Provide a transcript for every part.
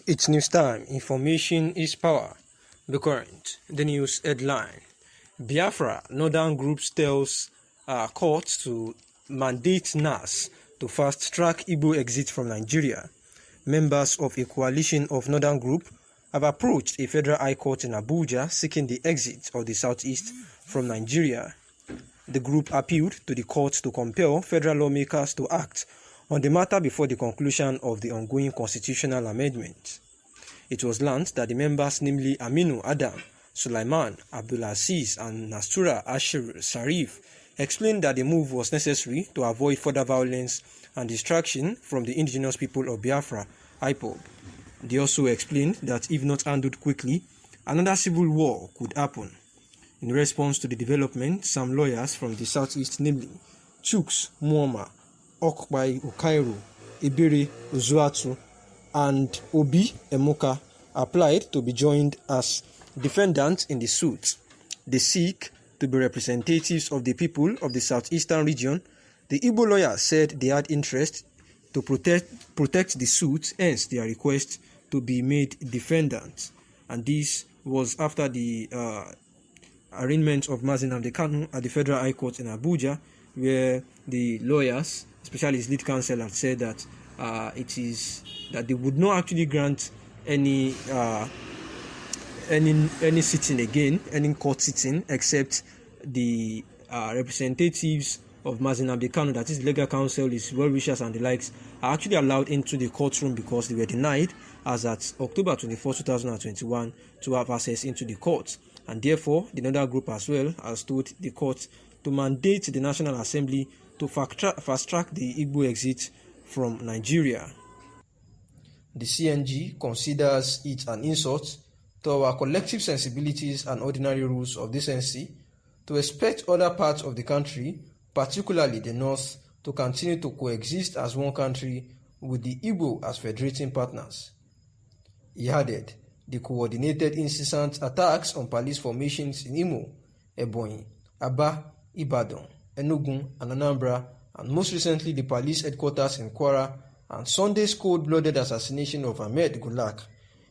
It's news time. Information is power. The current. The news headline. Biafra, Northern Groups tells courts to mandate NAS to fast-track Igbo exit from Nigeria. Members of a coalition of Northern Group have approached a federal high court in Abuja seeking the exit of the Southeast from Nigeria. The group appealed to the court to compel federal lawmakers to act on the matter before the conclusion of the ongoing constitutional amendment. It was learned that the members, namely Aminu Adam, Sulaiman, Abdulaziz, and Nastura Ashir Sharif, explained that the move was necessary to avoid further violence and distraction from the indigenous people of Biafra, IPOB. They also explained that if not handled quickly, another civil war could happen. In response to the development, some lawyers from the southeast, namely Chuks Muoma, Okbai Ukairo, Ibiri Uzuatu, and Obi Emuka, applied to be joined as defendants in the suit. They seek to be representatives of the people of the southeastern region. The Igbo lawyers said they had interest to protect the suit, hence their request to be made defendants. And this was after the arraignment of Mazi Nnamdi Kanu at the Federal High Court in Abuja, where the lawyers, especially his lead counsel, had said that it is that they would not actually grant any sitting again, any court sitting, except the representatives of Mazi Nnamdi Kanu, that is legal counsel, his well-wishers and the likes, are actually allowed into the courtroom because they were denied, as at October 24, 2021, to have access into the court. And therefore, the Northern Group as well has told the court to mandate the National Assembly to fast-track the Igbo exit from Nigeria. The CNG considers it an insult to our collective sensibilities and ordinary rules of decency to expect other parts of the country, particularly the North, to continue to coexist as one country with the Igbo as federating partners. He added, the coordinated incessant attacks on police formations in Imo, Ebonyi, Aba, Ibadan, Enugu, and Anambra, and most recently the police headquarters in Kwara, and Sunday's cold-blooded assassination of Ahmed Gulak,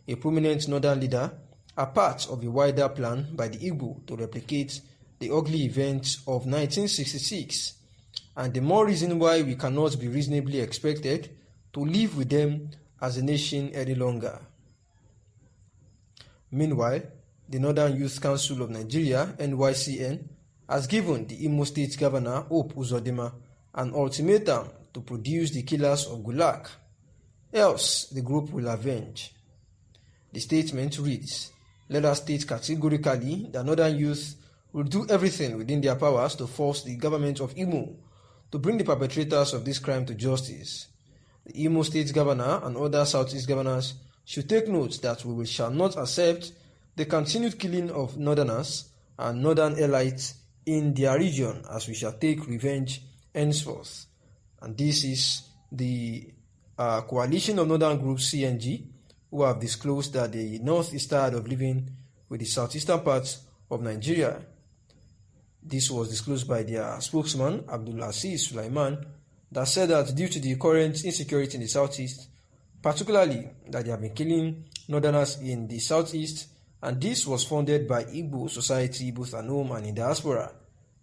a prominent northern leader, are part of a wider plan by the Igbo to replicate the ugly events of 1966, and the more reason why we cannot be reasonably expected to live with them as a nation any longer. Meanwhile, the Northern Youth Council of Nigeria, NYCN, has given the Imo State Governor Hope Uzodinma an ultimatum to produce the killers of Gulak, else the group will avenge. The statement reads, "Let us state categorically that Northern youth will do everything within their powers to force the government of Imo to bring the perpetrators of this crime to justice. The Imo State Governor and other Southeast governors should take note that we shall not accept the continued killing of Northerners and Northern elites in their region, as we shall take revenge henceforth." And this is the coalition of Northern Groups, CNG, who have disclosed that the North is tired of living with the southeastern parts of Nigeria. This was disclosed by their spokesman, Abdulaziz Sulaiman, that said that due to the current insecurity in the southeast, particularly that they have been killing Northerners in the southeast, and this was funded by Igbo society, both at home and in diaspora,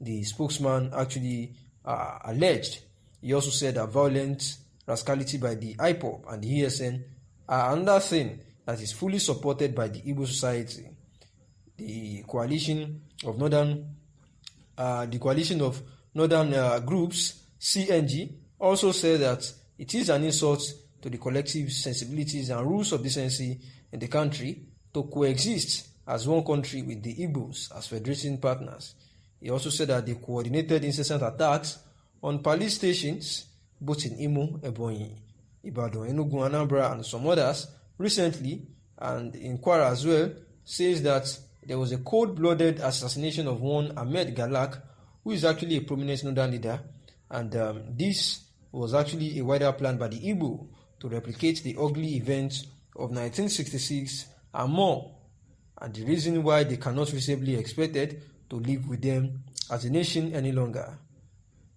the spokesman actually alleged. He also said that violent rascality by the IPOB and the ESN are another thing that is fully supported by the Igbo society. The coalition of Northern Groups, CNG, also said that it is an insult to the collective sensibilities and rules of decency in the country to coexist as one country with the Igbos as federating partners. He also said that the coordinated incessant attacks on police stations, both in Imo, Ebonyi, Ibadan, Enugu, Anambra, and some others recently, and in Kwara as well, says that there was a cold-blooded assassination of one Ahmed Galak, who is actually a prominent northern leader, and this was actually a wider plan by the Igbo to replicate the ugly events of 1966 and more, and the reason why they cannot reasonably be expected to live with them as a nation any longer.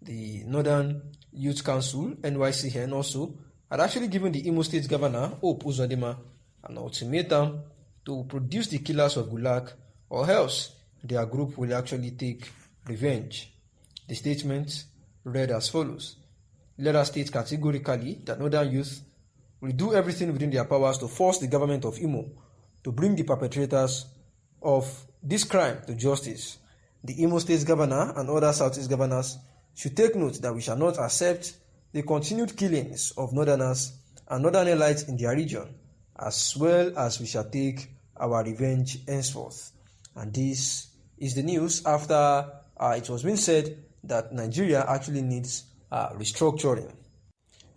The Northern Youth Council, NYCN, also had actually given the Imo State Governor, Hope Uzodinma, an ultimatum to produce the killers of Gulag, or else their group will actually take revenge. The statement read as follows: let us state categorically that Northern youth will do everything within their powers to force the government of Imo to bring the perpetrators of this crime to justice. The Imo State Governor and other Southeast governors should take note that we shall not accept the continued killings of Northerners and Northern elites in their region, as well as we shall take our revenge henceforth. And this is the news after it was being said that Nigeria actually needs restructuring.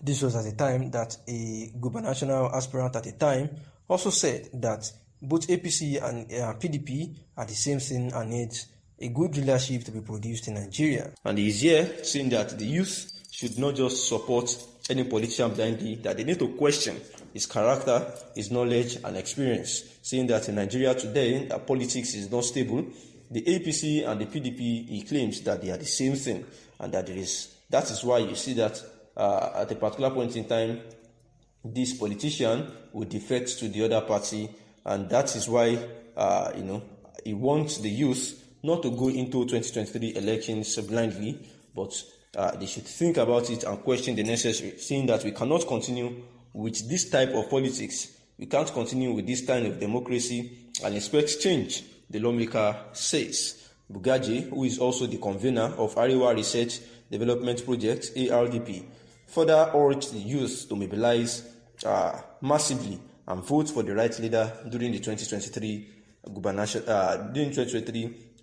This was at a time that a gubernatorial aspirant at the time also said that both APC and PDP are the same thing and needs a good leadership to be produced in Nigeria. And he is here saying that the youth should not just support any politician blindly, that they need to question his character, his knowledge and experience, saying that in Nigeria today, politics is not stable. The APC and the PDP, he claims that they are the same thing, and that that is why you see that at a particular point in time, this politician will defect to the other party, and that is why he wants the youth not to go into 2023 elections blindly, but they should think about it and question the necessary, saying that we cannot continue with this type of politics. We can't continue with this kind of democracy and expect change, the lawmaker says. Bugaji, who is also the convener of Ariwa Research Development Project, ARDP, further urged the youth to mobilize massively and vote for the right leader during the 2023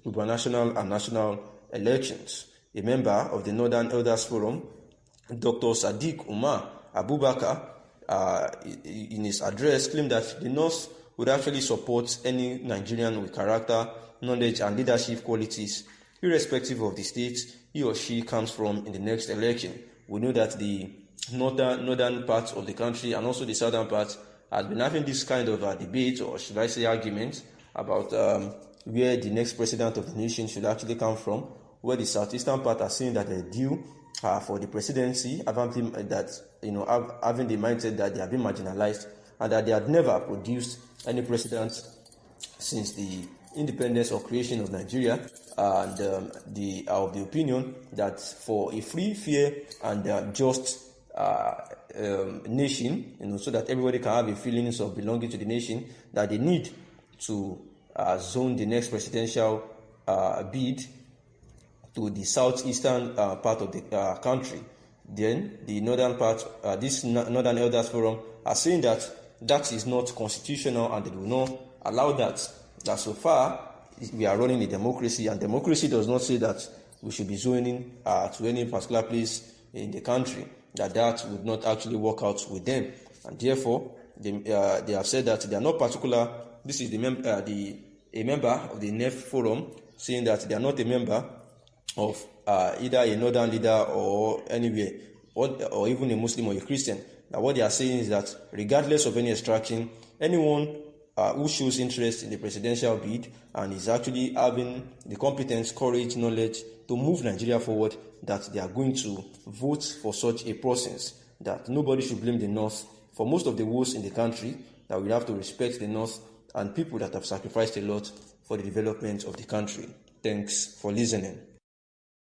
gubernatorial and national elections. A member of the Northern Elders Forum, Dr. Sadiq Umar Abubakar, in his address, claimed that the North would actually support any Nigerian with character, knowledge, and leadership qualities, irrespective of the state he or she comes from in the next election. We know that the northern part of the country and also the southern part has been having this kind of debate, or should I say argument, about where the next president of the nation should actually come from, where the southeastern part are saying that they're due for the presidency, having the mindset that they have been marginalized and that they had never produced any president since the independence or creation of Nigeria, and they are of the opinion that for a free, fair, and just nation, so that everybody can have a feelings of belonging to the nation, that they need to zone the next presidential bid to the southeastern part of the country. Then the northern part, this Northern Elders Forum, are saying that that is not constitutional and they will not allow that. That so far we are running a democracy, and democracy does not say that we should be zoning to any particular place in the country. That would not actually work out with them, and therefore they have said that they are not particular. This is a member of the NEF Forum saying that they are not a member of either a northern leader or anywhere, or even a Muslim or a Christian. Now what they are saying is that regardless of any extraction, anyone who shows interest in the presidential bid and is actually having the competence, courage, knowledge to move Nigeria forward, that they are going to vote for such a process, that nobody should blame the North for most of the woes in the country, that we have to respect the North and people that have sacrificed a lot for the development of the country. Thanks for listening.